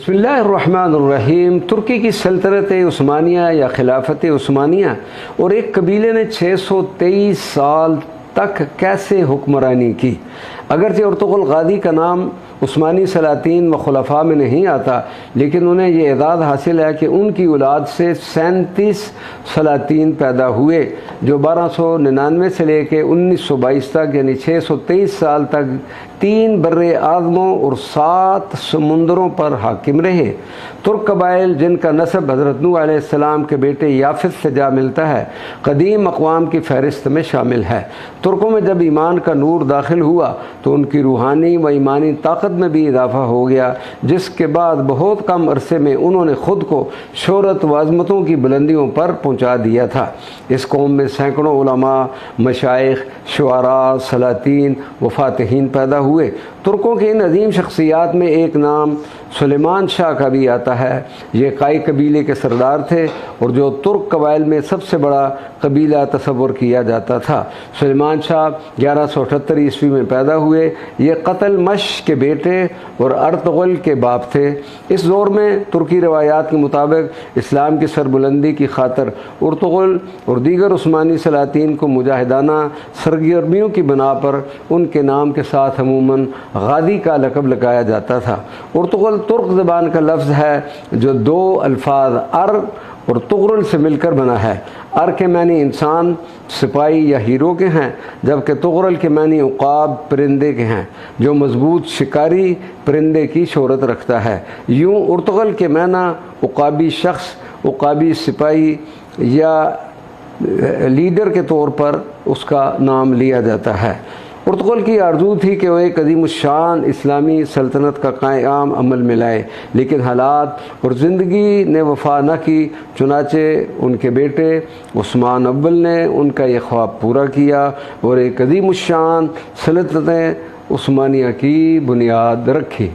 बिस्मिल्लाहिर्रहमानिर्रहीम। तुर्की की सल्तनत उस्मानिया या खिलाफत उस्मानिया और एक कबीले ने 623 साल तक कैसे हुक्मरानी की। अगरचे अर्तुगरुल गादी का नाम उस्मानी सलातीन व खुलफा में नहीं आता, लेकिन उन्हें ये एजाज़ हासिल है कि उनकी औलाद से 37 सलातीन पैदा हुए जो 1299 से लेकर 1922 तक यानी 623 साल तक 3 बर्रे आज़मों और 7 समुंदरों पर हाकिम रहे। तुर्क कबाइल जिनका नस्ब हज़रत नूह अलैहिस्सलाम के बेटे याफिस से जा मिलता है, कदीम अक़वाम की फ़हरिस्त में शामिल है। तुर्कों में जब ईमान का नूर दाखिल हुआ तो उनकी रूहानी व ईमानी ताकत में भी इजाफ़ा हो गया, जिसके बाद बहुत कम अरसे में उन्होंने ख़ुद को शोहरत व अज़मतों की बुलंदियों पर पहुँचा दिया था। इस कौम में सैकड़ों उलमा, मशाइख, शुआरा, सलातीन व फ़ातिहीन पैदा हुए। तुर्कों की इन अजीम शख्सियात में एक नाम सुलेमान शाह का भी आता है। ये काई कबीले के सरदार थे और जो तुर्क कबाइल में सबसे बड़ा कबीला तस्वुर किया जाता था। सुलेमान शाह 1178 ईस्वी में पैदा हुए। ये क़त्लमश के बेटे और अर्तुगरुल के बाप थे। इस दौर में तुर्की रवायात के मुताबिक इस्लाम की सरबुलंदी की खातर अर्तुगरुल और दीगर उस्मानी सलातीन को मुजाहिदाना सरगर्मियों की बना पर उनके नाम के साथ अमूमन गादी का लक़ब लगाया जाता था। अर्तुगरुल तुर्क ज़बान का लफ्ज़ है जो 2 अल्फाज अर और तुगरुल से मिलकर बना है। अर के मानी इंसान, सिपाही या हीरो के हैं, जबकि तुगरुल के मानी उक़ाब, परिंदे के हैं जो मजबूत शिकारी परिंदे की शोहरत रखता है। यूँ अर्तुगरुल के माना उक़ाबी शख्स, उक़ाबी सिपाही या लीडर के तौर पर उसका नाम लिया जाता है। अर्तुगरुल की आरज़ू थी कि वह एक अज़ीमुश्शान इस्लामी सल्तनत का क़याम अमल में लाए, लेकिन हालात और ज़िंदगी ने वफ़ा न की। चुनाचे उनके बेटे उस्मान अव्वल ने उनका यह ख्वाब पूरा किया और एक अज़ीमुश्शान सल्तनत उस्मानिया की बुनियाद रखी।